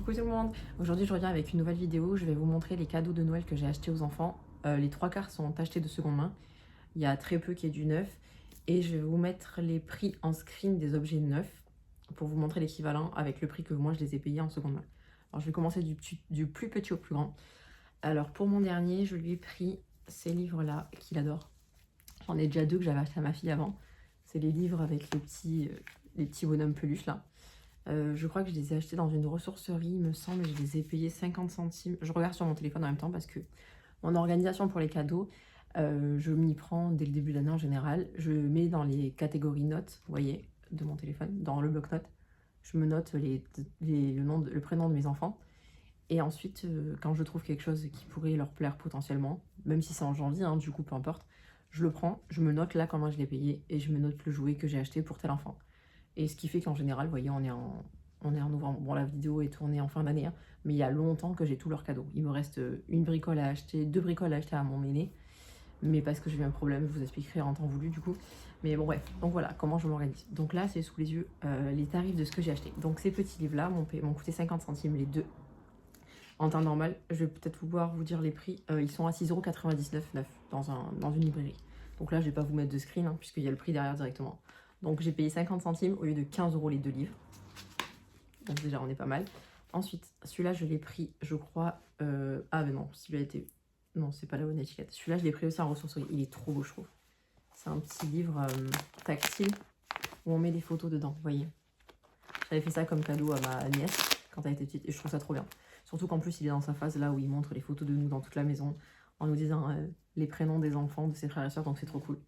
Coucou tout le monde. Aujourd'hui je reviens avec une nouvelle vidéo. Je vais vous montrer les cadeaux de Noël que j'ai achetés aux enfants. Les trois quarts sont achetés de seconde main. Il y a très peu qui est du neuf. Et je vais vous mettre les prix en screen des objets neufs pour vous montrer l'équivalent avec le prix que moi je les ai payés en seconde main. Alors je vais commencer du plus petit au plus grand. Alors pour mon dernier, je lui ai pris ces livres-là qu'il adore. J'en ai déjà deux que j'avais acheté à ma fille avant. C'est les livres avec les petits bonhommes peluches là. Je crois que je les ai achetés dans une ressourcerie, il me semble, et je les ai payés 50 centimes. Je regarde sur mon téléphone en même temps parce que mon organisation pour les cadeaux, je m'y prends dès le début de l'année en général. Je mets dans les catégories notes, vous voyez, de mon téléphone, dans le bloc-notes. Je me note le prénom de mes enfants. Et ensuite, quand je trouve quelque chose qui pourrait leur plaire potentiellement, même si c'est en janvier, hein, du coup, peu importe, je le prends, je me note là comment je l'ai payé et je me note le jouet que j'ai acheté pour tel enfant. Et ce qui fait qu'en général, vous voyez, on est en novembre. Bon, la vidéo est tournée en fin d'année, hein, mais il y a longtemps que j'ai tous leurs cadeaux. Il me reste une bricole à acheter, deux bricoles à acheter à mon aîné, mais parce que j'ai eu un problème, je vous expliquerai en temps voulu du coup. Mais bon, bref, donc voilà comment je m'organise. Donc là, c'est sous les yeux les tarifs de ce que j'ai acheté. Donc ces petits livres-là m'ont coûté 50 centimes les deux. En temps normal, je vais peut-être pouvoir vous dire les prix. Ils sont à 6,99 € neuf dans une librairie. Donc là, je ne vais pas vous mettre de screen, hein, puisqu'il y a le prix derrière directement. Donc j'ai payé 50 centimes au lieu de 15 € les deux livres. Donc déjà, on est pas mal. Ensuite, celui-là, je l'ai pris, je crois... Ah mais non, celui-là était... Non, c'est pas la bonne étiquette. Celui-là, je l'ai pris aussi en ressourcerie. Il est trop beau, je trouve. C'est un petit livre tactile où on met des photos dedans, vous voyez. J'avais fait ça comme cadeau à ma nièce quand elle était petite et je trouve ça trop bien. Surtout qu'en plus, il est dans sa phase là où il montre les photos de nous dans toute la maison en nous disant les prénoms des enfants, de ses frères et sœurs, donc c'est trop cool.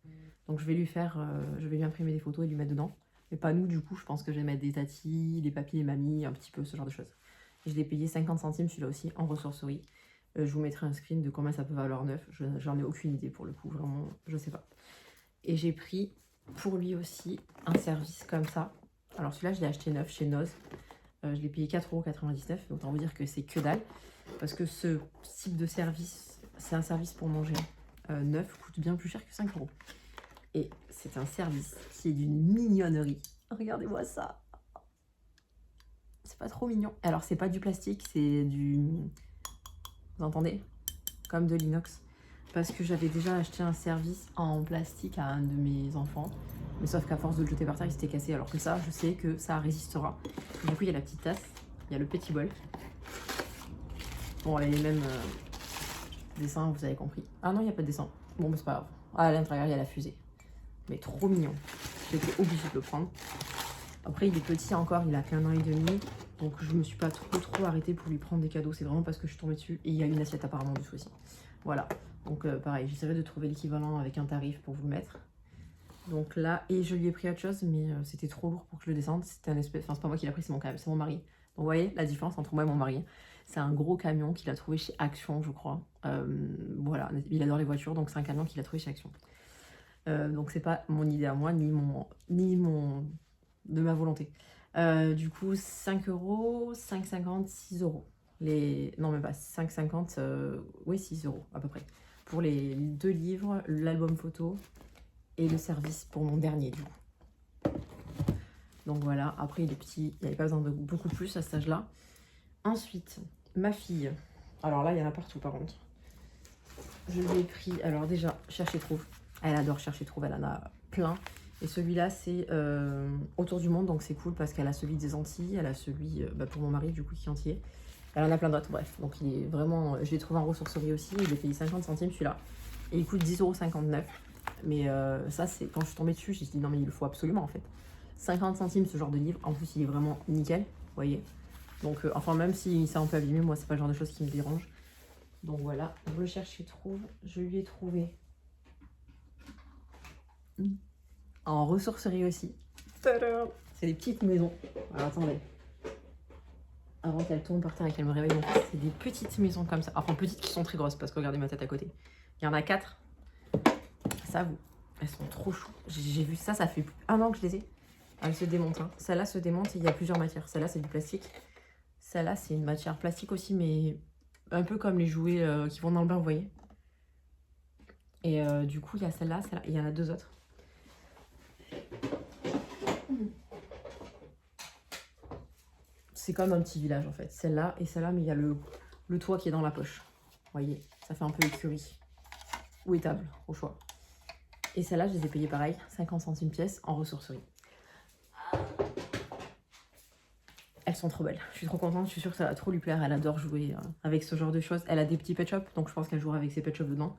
Donc je vais lui imprimer des photos et lui mettre dedans. Mais pas nous, du coup, je pense que je vais mettre des tatis, des papis et mamies, un petit peu ce genre de choses. Et je l'ai payé 50 centimes celui-là aussi en ressourcerie. Je vous mettrai un screen de combien ça peut valoir neuf. J'en ai aucune idée pour le coup, vraiment, je sais pas. Et j'ai pris pour lui aussi un service comme ça. Alors celui-là, je l'ai acheté neuf chez Noz. Je l'ai payé 4,99 €, autant vous dire que c'est que dalle. Parce que ce type de service, c'est un service pour manger neuf, coûte bien plus cher que 5 €. Et c'est un service qui est d'une mignonnerie. Regardez-moi ça. C'est pas trop mignon. Alors c'est pas du plastique, c'est du... Vous entendez? Comme de l'inox. Parce que j'avais déjà acheté un service en plastique à un de mes enfants. Mais sauf qu'à force de le jeter par terre, il s'était cassé. Alors que ça, je sais que ça résistera. Du coup, il y a la petite tasse, il y a le petit bol. Bon, il y a les mêmes dessins, vous avez compris. Ah non, il n'y a pas de dessin. Bon, mais c'est pas grave. Ah, à l'intérieur, il y a la fusée. Mais trop mignon. J'étais obligée de le prendre. Après, il est petit encore, il a qu'1 an et demi. Donc, je me suis pas trop arrêtée pour lui prendre des cadeaux. C'est vraiment parce que je suis tombée dessus. Et il y a une assiette apparemment dessous aussi. Voilà. Donc, pareil, j'essaierai de trouver l'équivalent avec un tarif pour vous le mettre. Donc là, et je lui ai pris autre chose, mais c'était trop lourd pour que je le descende. C'était un espèce... Enfin, c'est pas moi qui l'ai pris, c'est mon mari. Donc, vous voyez la différence entre moi et mon mari. C'est un gros camion qu'il a trouvé chez Action, je crois. Voilà, il adore les voitures, donc c'est un camion qu'il a trouvé chez Action. Donc c'est pas mon idée à moi, ni de ma volonté. Du coup, 5 €, 5,50 €, 6 €. Non, même pas, 5,50 €, oui, 6 € à peu près. Pour les deux livres, l'album photo et le service pour mon dernier, du coup. Donc voilà, après il est petit, il n'y avait pas besoin de beaucoup plus à cet âge-là. Ensuite, ma fille. Alors là, il y en a partout par contre. Je lui ai pris, alors déjà, Cherche et Trouve. Elle adore Cherche et Trouve, elle en a plein. Et celui-là, c'est Autour du monde, donc c'est cool parce qu'elle a celui des Antilles, elle a celui pour mon mari, du coup, qui est entier. Elle en a plein d'autres, bref. Donc il est vraiment... Je l'ai trouvé en ressourcerie aussi, il est payé 50 centimes celui-là. Et il coûte 10,59 €. Mais ça, c'est quand je suis tombée dessus, j'ai dit non mais il le faut absolument en fait. 50 centimes ce genre de livre, en plus il est vraiment nickel, vous voyez. Donc enfin même si c'est un peu abîmé, moi c'est pas le genre de choses qui me dérange. Donc voilà, je le cherche et trouve, je lui ai trouvé en ressourcerie aussi. C'est des petites maisons. Alors attendez, avant qu'elle tombe par terre et qu'elle me réveille, c'est des petites maisons comme ça. Enfin petites qui sont très grosses parce que regardez ma tête à côté. Il y en a 4. Ça, elles sont trop chou. J'ai vu ça, ça fait plus d'1 an que je les ai. Elles se démontent. Hein. Celle-là se démonte et il y a plusieurs matières. Celle-là, c'est du plastique. Celle-là, c'est une matière plastique aussi, mais un peu comme les jouets qui vont dans le bain, vous voyez. Et du coup, il y a celle-là, celle-là. Il y en a 2 autres. c'est comme un petit village en fait. Celle-là et celle-là, mais il y a le toit qui est dans la poche. Vous voyez, ça fait un peu écurie. Ou étable, au choix. Et celle-là, je les ai payées pareil, 50 centimes pièce en ressourcerie. Elles sont trop belles. Je suis trop contente, je suis sûre que ça va trop lui plaire. Elle adore jouer avec ce genre de choses. Elle a des petits pet shops, donc je pense qu'elle jouera avec ses pet shops dedans.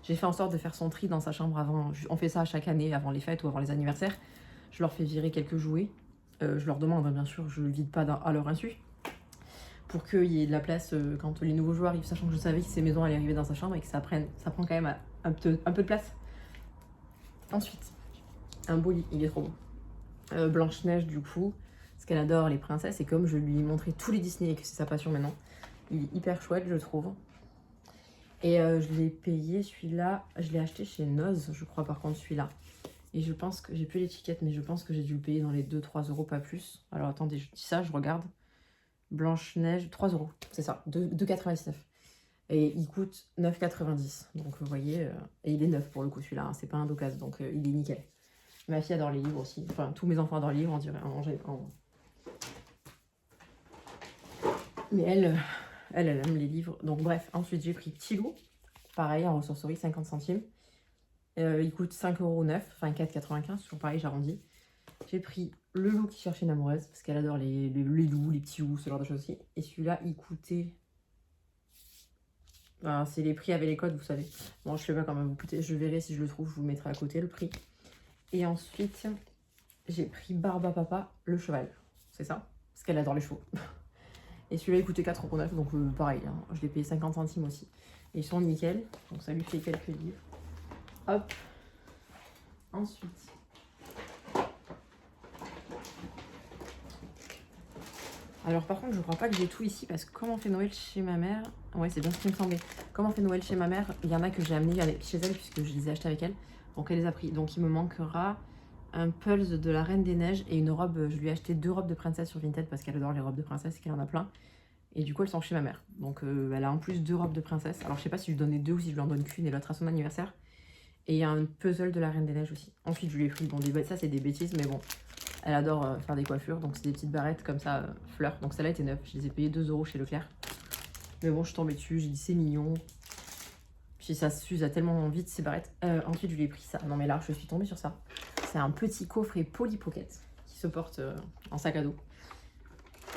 J'ai fait en sorte de faire son tri dans sa chambre avant. On fait ça chaque année, avant les fêtes ou avant les anniversaires. Je leur fais virer quelques jouets. Je leur demande, bien sûr, je ne le vide pas à leur insu. Pour qu'il y ait de la place quand les nouveaux joueurs arrivent, sachant que je savais que ces maisons allaient arriver dans sa chambre et que ça prend quand même un peu de place. Ensuite, un beau lit, il est trop beau. Blanche-Neige, du coup, parce qu'elle adore les princesses. Et comme je lui ai montré tous les Disney et que c'est sa passion maintenant, il est hyper chouette, je trouve. Et je l'ai payé, celui-là, je l'ai acheté chez Noz, je crois, par contre, celui-là. Et je pense que, j'ai plus l'étiquette, mais je pense que j'ai dû le payer dans les 2-3 euros, pas plus. Alors attendez, je dis ça, je regarde. Blanche-Neige, 3 euros, c'est ça, 2,99. Et il coûte 9,90. Donc vous voyez, et il est neuf pour le coup celui-là, hein, c'est pas un d'occasion, donc il est nickel. Ma fille adore les livres aussi, enfin tous mes enfants adorent les livres, on dirait. Mais elle aime les livres. Donc bref, ensuite j'ai pris Petit Loup, pareil en ressourcerie, 50 centimes. Il coûte 5,09 €, enfin 4,95, toujours pareil, j'arrondis. J'ai pris Le Loup qui cherchait une amoureuse, parce qu'elle adore les loups, les petits loups, ce genre de choses aussi. Et celui-là, il coûtait... Enfin, c'est les prix avec les codes, vous savez. Bon, je sais pas comment vous coûter, je verrai si je le trouve, je vous mettrai à côté le prix. Et ensuite, j'ai pris Barba Papa, le cheval. C'est ça, parce qu'elle adore les chevaux. Et celui-là, il coûtait 4,09 €, donc pareil, hein, je l'ai payé 50 centimes aussi. Et ils sont nickel, donc ça lui fait quelques livres. Hop. Ensuite... Alors par contre, je crois pas que j'ai tout ici parce que comme on fait Noël chez ma mère... Ouais, c'est bien ce qui me semblait. Comme on fait Noël chez ma mère, il y en a que j'ai amené chez elle puisque je les ai achetés avec elle. Donc elle les a pris. Donc il me manquera un Pulse de la Reine des Neiges et une robe. Je lui ai acheté 2 robes de princesse sur Vinted parce qu'elle adore les robes de princesse et qu'elle en a plein. Et du coup, elles sont chez ma mère. Donc elle a en plus 2 robes de princesse. Alors je sais pas si je lui donne les 2 ou si je lui en donne qu'une et l'autre à son anniversaire. Et il y a un puzzle de la Reine des Neiges aussi. Ensuite, je lui ai pris... Bon, ça c'est des bêtises, mais bon... Elle adore faire des coiffures, donc c'est des petites barrettes comme ça, fleurs. Donc celle-là était neuve, je les ai payées 2 € chez Leclerc. Mais bon, je suis tombée dessus, j'ai dit c'est mignon. Puis ça s'use tellement vite ces barrettes. Ensuite, je lui ai pris ça. Non mais là, je suis tombée sur ça. C'est un petit coffret Polly Pocket qui se porte en sac à dos.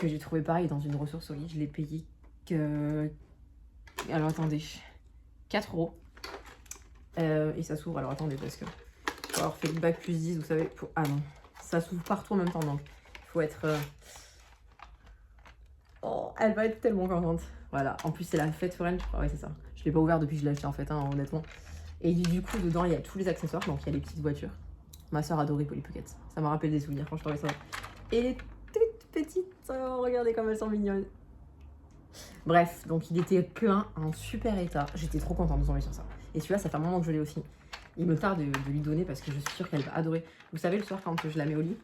Que j'ai trouvé pareil dans une ressourcerie. Je l'ai payé que... Alors attendez, 4 €. Et ça s'ouvre, alors attendez, parce que... Faut avoir fait le bac plus 10, vous savez. Ah non. Ça s'ouvre partout en même temps, donc il faut être... Oh, elle va être tellement contente. Voilà, en plus c'est la fête foraine, je crois, ouais c'est ça. Je l'ai pas ouvert depuis que je l'ai acheté en fait, hein, honnêtement. Et du coup, dedans, il y a tous les accessoires, donc il y a les petites voitures. Ma soeur adorait Polly Pocket, ça m'a rappelé des souvenirs quand je trouvais ça. Et les toutes petites, oh, regardez comme elles sont mignonnes. Bref, donc il était plein, en super état. J'étais trop contente de tomber sur ça. Et celui-là, ça fait un moment que je l'ai aussi. Il me tarde de lui donner parce que je suis sûre qu'elle va adorer. Vous savez, le soir, quand je la mets au lit,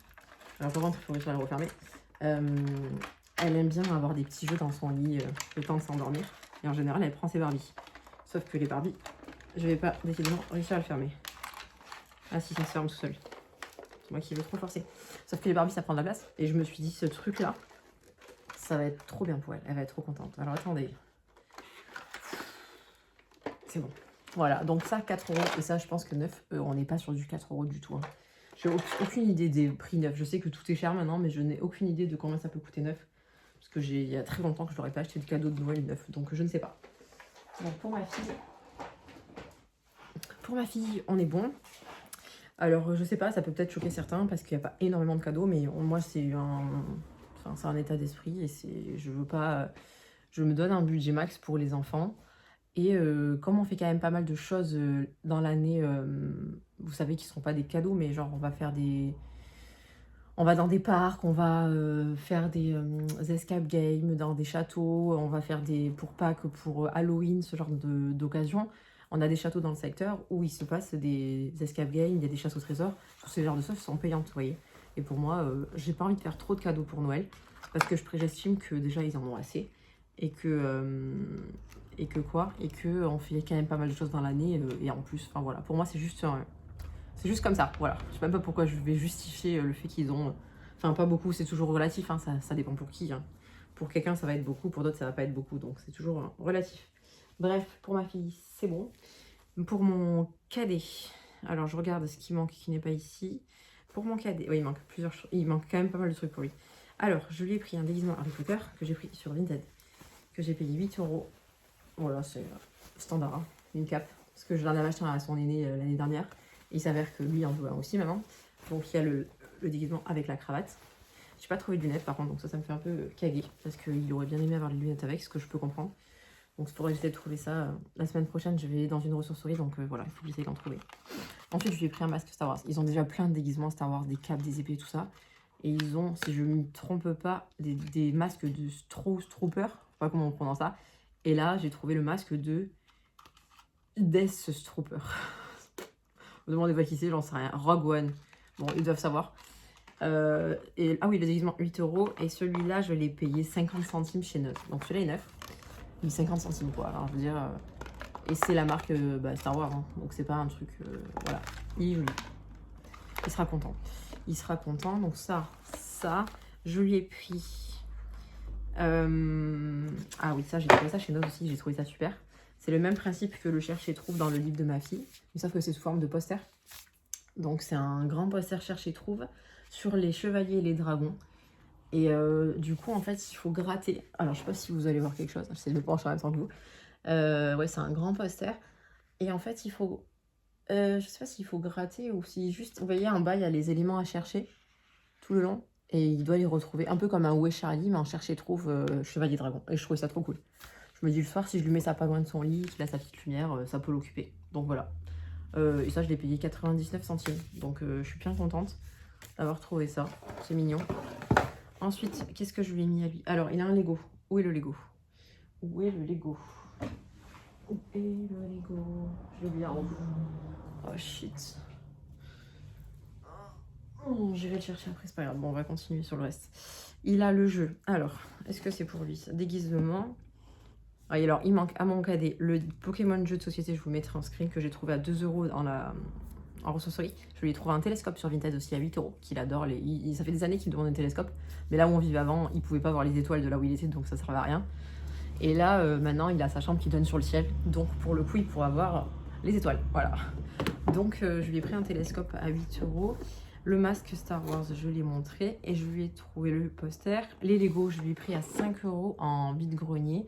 alors par contre, il faut réussir à le refermer, elle aime bien avoir des petits jeux dans son lit le temps de s'endormir. Et en général, elle prend ses Barbies. Sauf que les Barbies, je vais pas décidément réussir à le fermer. Ah si, ça se ferme tout seul. C'est moi qui veux trop forcer. Sauf que les Barbies, ça prend de la place. Et je me suis dit, ce truc-là, ça va être trop bien pour elle. Elle va être trop contente. Alors attendez. C'est bon. Voilà, donc ça, 4 €. Et ça, je pense que 9 €, on n'est pas sur du 4 € du tout. Hein. J'ai aucune idée des prix neufs. Je sais que tout est cher maintenant, mais je n'ai aucune idée de combien ça peut coûter neuf. Parce que il y a très longtemps que je n'aurais pas acheté de cadeau de Noël neuf. Donc je ne sais pas. Donc pour ma fille, on est bon. Alors je sais pas, ça peut peut-être choquer certains parce qu'il n'y a pas énormément de cadeaux. Mais moi, c'est un état d'esprit. Et je veux pas... Je me donne un budget max pour les enfants. Et comme on fait quand même pas mal de choses dans l'année, vous savez qu'ils ne seront pas des cadeaux, mais genre on va faire des... On va dans des parcs, on va faire des escape games dans des châteaux, on va faire des... pour Pâques, pour Halloween, ce genre d'occasion. On a des châteaux dans le secteur où il se passe des escape games, il y a des chasses au trésor. Tous ces genres de choses sont payantes, vous voyez. Et pour moi, j'ai pas envie de faire trop de cadeaux pour Noël, parce que j'estime que déjà ils en ont assez. Et que on fait quand même pas mal de choses dans l'année et en plus, enfin voilà, pour moi c'est juste comme ça, voilà. Je sais même pas pourquoi je vais justifier le fait qu'ils ont, enfin pas beaucoup, c'est toujours relatif, hein, ça dépend pour qui, hein. Pour quelqu'un, ça va être beaucoup, pour d'autres, ça va pas être beaucoup. Donc, c'est toujours relatif. Bref, pour ma fille, c'est bon. Pour mon cadet, alors je regarde ce qui manque, qui n'est pas ici. Pour mon cadet, oui, il manque plusieurs choses. Il manque quand même pas mal de trucs pour lui. Alors, je lui ai pris un déguisement Harry Potter que j'ai pris sur Vinted, que j'ai payé 8 €. Voilà, c'est standard, hein, une cape. Parce que je l'en avais acheté à son aîné l'année dernière. Et il s'avère que lui en veut un aussi maintenant. Donc, il y a le déguisement avec la cravate. J'ai pas trouvé de lunettes par contre, donc ça me fait un peu caguer. Parce qu'il aurait bien aimé avoir les lunettes avec, ce que je peux comprendre. Donc, c'est pour essayer de trouver ça. La semaine prochaine, je vais dans une ressourcerie, donc voilà, il faut que j'essaye d'en trouver. Ensuite, je lui ai pris un masque Star Wars. Ils ont déjà plein de déguisements Star Wars, des capes, des épées, tout ça. Et ils ont, si je ne me trompe pas, des masques de Trooper. Je sais pas comment on prononce ça. Et là, j'ai trouvé le masque de Death Trooper. Vous demandez pas qui c'est, j'en sais rien. Rogue One. Bon, ils doivent savoir. Ah oui, le déguisement 8 €. Et celui-là, je l'ai payé 50 centimes chez Noz. Donc celui-là est neuf. Mais 50 centimes quoi. Alors je veux dire. Et c'est la marque Star Wars. Hein. Donc c'est pas un truc. Voilà. Il est joli. Il sera content. Il sera content. Donc ça. Je lui ai pris. Ah oui, ça, j'ai trouvé ça chez Noz aussi. J'ai trouvé ça super. C'est le même principe que le Cherche et Trouve dans le livre de ma fille. Mais sauf que c'est sous forme de poster. Donc c'est un grand poster Cherche et Trouve sur les chevaliers et les dragons. Et du coup, en fait, il faut gratter. Alors, je sais pas si vous allez voir quelque chose. J'essaie de me pencher en même temps que vous. Ouais, c'est un grand poster. Et en fait, il faut... je sais pas s'il faut gratter ou si juste... Vous voyez, en bas, il y a les éléments à chercher tout le long. Et il doit les retrouver. Un peu comme un Où est Charlie, mais en Cherche et Trouve chevalier dragon. Et je trouvais ça trop cool. Je me dis le soir, si je lui mets ça pas loin de son lit, qu'il a sa petite lumière, ça peut l'occuper. Donc voilà. Et ça, je l'ai payé 99 centimes. Donc je suis bien contente d'avoir trouvé ça. C'est mignon. Ensuite, qu'est-ce que je lui ai mis à lui? Alors, il a un Lego. Où est le Lego? Où est le Lego? Où est le Lego? Je l'ai mis en haut. Oh shit. Je vais le chercher après, c'est pas grave. Bon, on va continuer sur le reste. Il a le jeu. Alors, est-ce que c'est pour lui ça? Déguisement. Ah, et alors, il manque à mon cadet le Pokémon jeu de société. Je vous mettrai en screen que j'ai trouvé à 2 € en ressourcerie. Je lui ai trouvé un télescope sur Vinted aussi à 8 € qu'il adore. Ça fait des années qu'il demande un télescope. Mais là où on vivait avant, il pouvait pas voir les étoiles de là où il était, donc ça servait à rien. Et là, maintenant, il a sa chambre qui donne sur le ciel. Donc pour le coup, il pourra voir les étoiles. Voilà. Donc je lui ai pris un télescope à 8 €. Le masque Star Wars, je l'ai montré. Et je lui ai trouvé le poster. Les Lego, je lui ai pris à 5 € en vide-grenier.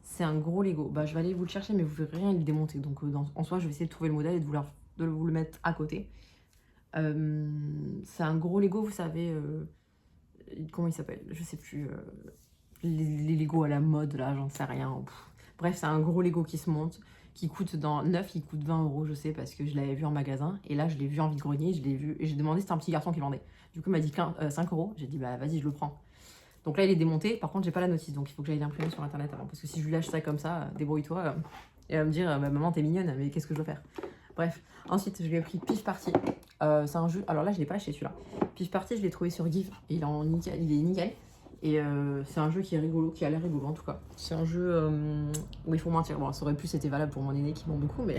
C'est un gros Lego. Bah, je vais aller vous le chercher, mais vous verrez rien, il est démonté. Donc en soi, je vais essayer de trouver le modèle et de vous le mettre à côté. C'est un gros Lego, vous savez. Comment il s'appelle? Je sais plus. Les Lego à la mode, là, j'en sais rien. Bref, c'est un gros Lego qui se monte, qui coûte neuf, il coûte 20 €, je sais, parce que je l'avais vu en magasin. Et là, je l'ai vu en vide-grenier, je l'ai vu. Et j'ai demandé, c'était un petit garçon qui vendait. Du coup, il m'a dit 5 €. J'ai dit, bah vas-y, je le prends. Donc là, il est démonté. Par contre, j'ai pas la notice. Donc il faut que j'aille l'imprimer sur internet avant. Parce que si je lui lâche ça comme ça, débrouille-toi. Et elle va me dire, bah, maman, t'es mignonne, mais qu'est-ce que je dois faire? Bref. Ensuite, je lui ai pris Pif Party. C'est un jeu. Alors là, je l'ai pas acheté celui-là. Pif Party, je l'ai trouvé sur Give. Il est nickel. Et c'est un jeu qui est rigolo, qui a l'air rigolo en tout cas. C'est un jeu où il faut mentir. Bon, ça aurait pu, c'était valable pour mon aîné qui ment beaucoup, mais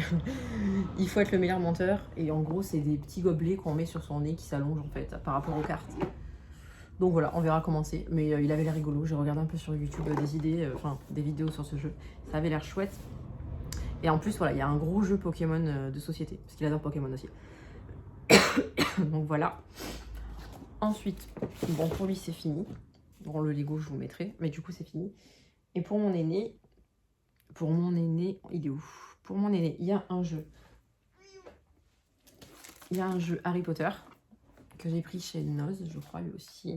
il faut être le meilleur menteur. Et en gros, c'est des petits gobelets qu'on met sur son nez qui s'allongent en fait par rapport aux cartes. Donc voilà, on verra comment c'est. Mais il avait l'air rigolo. J'ai regardé un peu sur YouTube des idées, des vidéos sur ce jeu. Ça avait l'air chouette. Et en plus, voilà, il y a un gros jeu Pokémon de société. Parce qu'il adore Pokémon aussi. Donc voilà. Ensuite, bon, pour lui, c'est fini. Bon, le Lego, je vous mettrai. Mais du coup, c'est fini. Et pour mon aîné, il est où? Pour mon aîné, il y a un jeu. Il y a un jeu Harry Potter que j'ai pris chez Noz, je crois, lui aussi. Il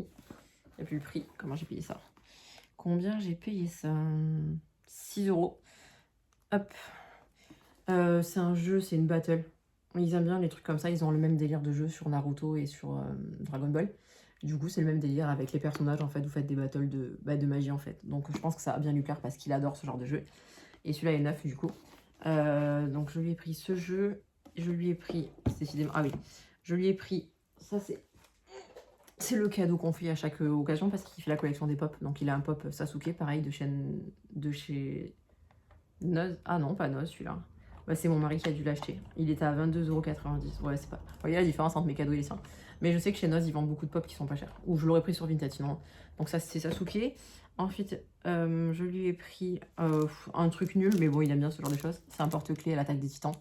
n'y a plus le prix. Comment j'ai payé ça? Combien j'ai payé ça? 6 €. Hop. C'est un jeu, c'est une battle. Ils aiment bien les trucs comme ça. Ils ont le même délire de jeu sur Naruto et sur Dragon Ball. Du coup, c'est le même délire avec les personnages. En fait, vous faites des battles de magie, en fait. Donc, je pense que ça va bien lui plaire parce qu'il adore ce genre de jeu. Et celui-là est neuf, du coup. Donc, je lui ai pris ce jeu. Je lui ai pris... Décidément... Ah oui. Je lui ai pris... Ça, c'est le cadeau qu'on fait à chaque occasion parce qu'il fait la collection des pop. Donc, il a un pop Sasuke, pareil, de chez Noz. Ah non, pas Noz, celui-là. Bah, c'est mon mari qui a dû l'acheter. Il était à 22,90 €. Ouais, c'est pas... Vous voyez la différence entre mes cadeaux et les siens. Mais je sais que chez Noz, ils vendent beaucoup de pop qui sont pas chers. Ou je l'aurais pris sur Vinted sinon. Donc ça, c'est Sasuke. Ensuite, je lui ai pris un truc nul, mais bon, il aime bien ce genre de choses. C'est un porte-clés à l'attaque des titans.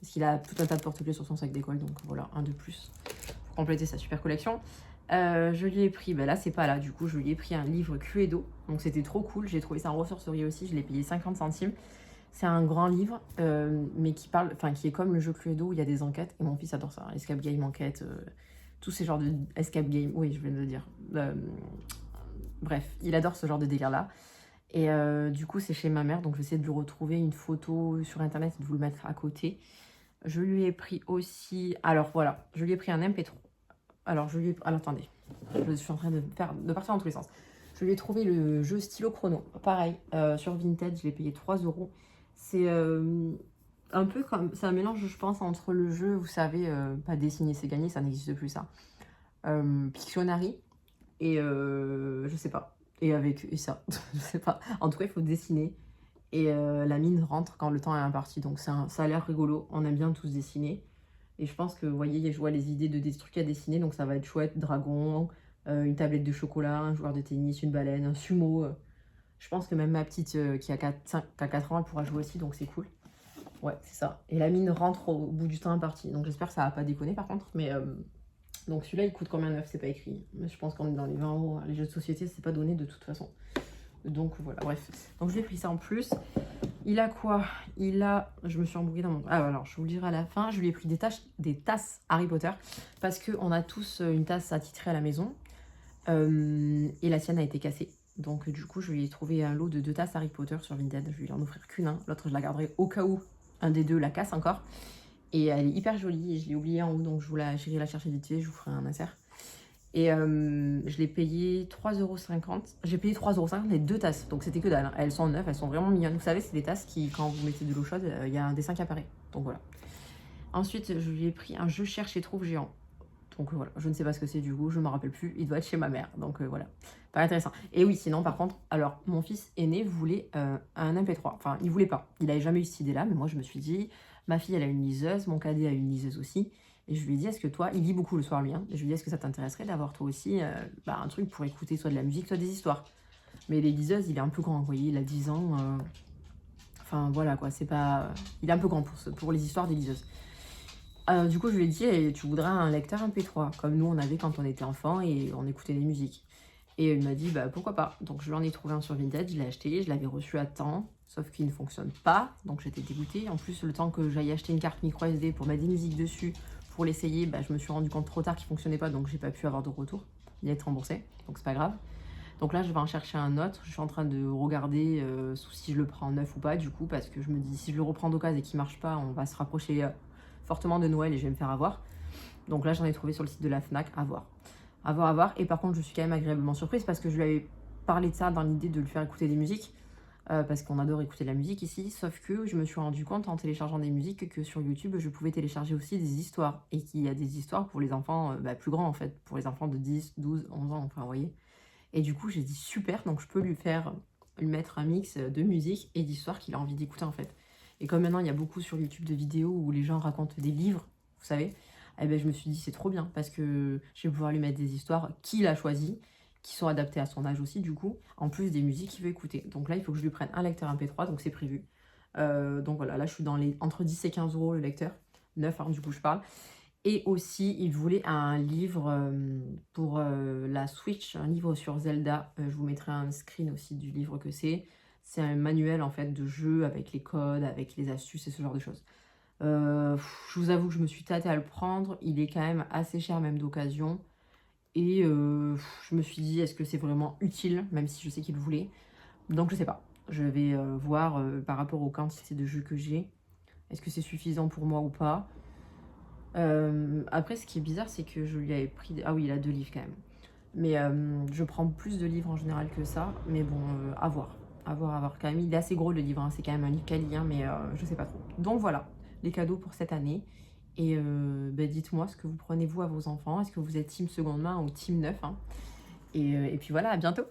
Parce qu'il a tout un tas de porte-clés sur son sac d'école, donc voilà, un de plus pour compléter sa super collection. Je lui ai pris, ben là c'est pas là, du coup je lui ai pris un livre Cluedo, donc c'était trop cool, j'ai trouvé ça en ressourcerie aussi, je l'ai payé 50 centimes. C'est un grand livre, mais qui parle, enfin qui est comme le jeu Cluedo où il y a des enquêtes, et mon fils adore ça, escape game, enquête, tous ces genres de escape game, oui je viens de le dire. Bref, il adore ce genre de délire là. Et du coup c'est chez ma mère, donc je vais essayer de lui retrouver une photo sur internet et de vous le mettre à côté. Je lui ai pris aussi, alors voilà, je lui ai pris un MP3. Alors je lui ai, alors attendez, je suis en train de partir dans tous les sens. Je lui ai trouvé le jeu Stylo Chrono, pareil, sur Vinted, je l'ai payé 3 euros. C'est un peu comme, c'est un mélange je pense entre le jeu, vous savez, pas dessiner c'est gagner, ça n'existe plus ça. Pictionary et je sais pas, et ça, je sais pas. En tout cas il faut dessiner et la mine rentre quand le temps est imparti, donc ça a l'air rigolo, on aime bien tous dessiner. Et je pense que, vous voyez, je vois les idées de des trucs à dessiner, donc ça va être chouette. Dragon, une tablette de chocolat, un joueur de tennis, une baleine, un sumo. Je pense que même ma petite qui a 4 ans, elle pourra jouer aussi, donc c'est cool. Ouais, c'est ça. Et la mine rentre au bout du temps imparti, donc j'espère que ça va pas déconner par contre. Mais donc celui-là, il coûte combien neuf, c'est pas écrit. Mais je pense qu'on est dans les 20 euros. Les jeux de société, c'est pas donné de toute façon. Donc voilà, bref. Donc je lui ai pris ça en plus. Il a quoi? Il a... Je me suis embrouillée dans mon... Ah alors, je vous le dirai à la fin. Je lui ai pris des tasses Harry Potter. Parce qu'on a tous une tasse attitrée à la maison. Et la sienne a été cassée. Donc du coup, je lui ai trouvé un lot de 2 tasses Harry Potter sur Vinted. Je vais lui en offrir qu'une. Hein. L'autre, je la garderai au cas où un des deux la casse encore. Et elle est hyper jolie. Et je l'ai oubliée en haut. Donc j'irai la chercher vite fait. Je vous ferai un insert. Et je l'ai payé 3,50 €. J'ai payé 3,50 € les 2 tasses, donc c'était que dalle. Hein. Elles sont neuves, elles sont vraiment mignonnes. Vous savez, c'est des tasses qui, quand vous mettez de l'eau chaude, il y a un dessin qui apparaît. Donc voilà. Ensuite, je lui ai pris un Je cherche et trouve géant. Donc voilà, je ne sais pas ce que c'est du coup, je ne me rappelle plus. Il doit être chez ma mère, donc voilà. Pas intéressant. Et oui, sinon, par contre, alors, mon fils aîné voulait un MP3. Enfin, il voulait pas. Il n'avait jamais eu cette idée-là, mais moi, je me suis dit, ma fille, elle a une liseuse, mon cadet a une liseuse aussi. Et je lui ai dit, est-ce que toi, il lit beaucoup le soir, lui, hein, et je lui ai dit, est-ce que ça t'intéresserait d'avoir toi aussi un truc pour écouter soit de la musique, soit des histoires. Mais les liseuses, il est un peu grand, vous voyez, il a 10 ans. Enfin, voilà, quoi, c'est pas... Il est un peu grand pour les histoires des liseuses. Du coup, je lui ai dit, tu voudrais un lecteur MP3, comme nous, on avait quand on était enfant et on écoutait des musiques. Et il m'a dit, bah pourquoi pas. Donc je lui en ai trouvé un sur Vinted, je l'ai acheté, je l'avais reçu à temps, sauf qu'il ne fonctionne pas, donc j'étais dégoûtée. En plus, le temps que j'aille acheter une carte micro SD pour mettre des musiques dessus, pour l'essayer, bah, je me suis rendu compte trop tard qu'il fonctionnait pas, donc j'ai pas pu avoir de retour, ni être remboursé, donc c'est pas grave. Donc là, je vais en chercher un autre, je suis en train de regarder si je le prends neuf ou pas, du coup, parce que je me dis, si je le reprends d'occasion et qu'il marche pas, on va se rapprocher fortement de Noël et je vais me faire avoir. Donc là, j'en ai trouvé sur le site de la Fnac, à voir. À voir, à voir. Et par contre, je suis quand même agréablement surprise parce que je lui avais parlé de ça dans l'idée de lui faire écouter des musiques. Parce qu'on adore écouter de la musique ici. Sauf que je me suis rendu compte en téléchargeant des musiques que sur YouTube, je pouvais télécharger aussi des histoires. Et qu'il y a des histoires pour les enfants plus grands en fait. Pour les enfants de 10, 12, 11 ans, enfin vous voyez. Et du coup, j'ai dit super, donc je peux lui mettre un mix de musique et d'histoires qu'il a envie d'écouter en fait. Et comme maintenant, il y a beaucoup sur YouTube de vidéos où les gens racontent des livres, vous savez, eh ben, je me suis dit c'est trop bien parce que je vais pouvoir lui mettre des histoires qu'il a choisies, qui sont adaptées à son âge aussi du coup, en plus des musiques qu'il veut écouter. Donc là, il faut que je lui prenne un lecteur MP3, donc c'est prévu. Donc voilà, là je suis dans les entre 10 et 15 € le lecteur, neuf, hein, du coup je parle. Et aussi, il voulait un livre pour la Switch, un livre sur Zelda. Je vous mettrai un screen aussi du livre que c'est. C'est un manuel en fait de jeu avec les codes, avec les astuces et ce genre de choses. Je vous avoue que je me suis tâtée à le prendre. Il est quand même assez cher, même d'occasion. Et je me suis dit, est-ce que c'est vraiment utile, même si je sais qu'il le voulait. Donc je sais pas. Je vais voir par rapport aux quantités de jeux que j'ai. Est-ce que c'est suffisant pour moi ou pas? Après, ce qui est bizarre, c'est que je lui avais pris... Ah oui, il a 2 livres quand même. Mais je prends plus de livres en général que ça. Mais bon, à voir. À voir, à voir. Quand même, il est assez gros le livre. Hein. C'est quand même un livre quali, hein, mais je sais pas trop. Donc voilà, les cadeaux pour cette année. Et dites-moi ce que vous prenez vous à vos enfants. Est-ce que vous êtes team seconde main ou team neuf, hein. Et puis voilà, à bientôt.